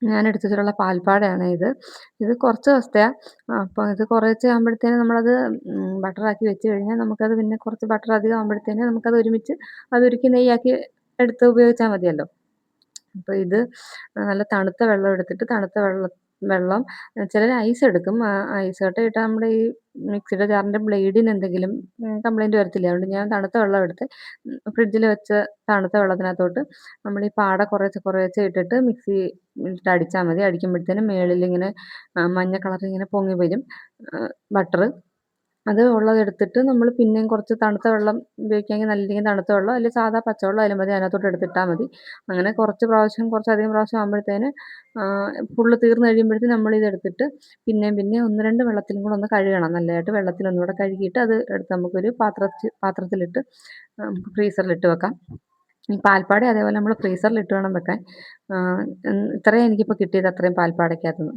ഞാൻ എടുത്ത് വെച്ചിട്ടുള്ള പാൽപ്പാടയാണ് ഇത്. ഇത് കുറച്ച് ദിവസത്തെയാ. അപ്പോൾ ഇത് കുറേശ്ശെ ആകുമ്പോഴത്തേനും നമ്മളത് ബട്ടറാക്കി വെച്ച് കഴിഞ്ഞാൽ നമുക്കത് പിന്നെ കുറച്ച് ബട്ടർ അധികം ആകുമ്പോഴത്തേനും നമുക്കത് ഒരുമിച്ച് അതുരുക്കി നെയ്യാക്കി എടുത്ത് ഉപയോഗിച്ചാൽ മതിയല്ലോ. അപ്പോൾ ഇത് നല്ല തണുത്ത വെള്ളം എടുത്തിട്ട് തണുത്ത വെള്ളം ചിലർ ഐസ് എടുക്കും. ഐസ് കട്ട ഇട്ടാൽ നമ്മുടെ ഈ മിക്സിയുടെ ജാറിൻ്റെ ബ്ലേഡിന് എന്തെങ്കിലും കംപ്ലയിൻറ്റ് വരത്തില്ല. അതുകൊണ്ട് ഞാൻ തണുത്ത വെള്ളം എടുത്ത് ഫ്രിഡ്ജിൽ വെച്ച തണുത്ത വെള്ളത്തിനകത്തോട്ട് നമ്മൾ ഈ പാട കുറേശ്ശെ കുറേശ്ശെ ഇട്ടിട്ട് ഇട്ട് അടിച്ചാൽ മതി. അടിക്കുമ്പോഴത്തേനും മേളിലിങ്ങനെ മഞ്ഞ കളറിൽ ഇങ്ങനെ പൊങ്ങി വരും ബട്ടറ്. അത് ഉള്ളതെടുത്തിട്ട് നമ്മൾ പിന്നെയും കുറച്ച് തണുത്ത വെള്ളം ഉപയോഗിക്കാമെങ്കിൽ നല്ല രീതിയിൽ തണുത്ത വെള്ളം അല്ലെങ്കിൽ സാധാ പച്ചവെള്ളം ആയാലും മതി, അതിനകത്തോട്ട് എടുത്തിട്ടാൽ മതി. അങ്ങനെ കുറച്ച് പ്രാവശ്യം കുറച്ചധികം പ്രാവശ്യം ആകുമ്പോഴത്തേന് ഫുള്ള് തീർന്ന് കഴിയുമ്പോഴത്തേന് നമ്മളിതെടുത്തിട്ട് പിന്നെയും 1, 2 വെള്ളത്തിലും കൂടെ ഒന്ന് കഴുകണം. നല്ലതായിട്ട് വെള്ളത്തിൽ ഒന്നുകൂടെ കഴുകിയിട്ട് അത് എടുത്ത് നമുക്കൊരു പാത്രത്തിലിട്ട് ഫ്രീസറിലിട്ട് വെക്കാം. ഈ പാൽപ്പാട അതേപോലെ നമ്മൾ ഫ്രീസറിലിട്ട് വേണം വെക്കാൻ. ഇത്രയും എനിക്കിപ്പോൾ കിട്ടിയത് അത്രയും പാൽപ്പാടയ്ക്കകത്തുനിന്ന്.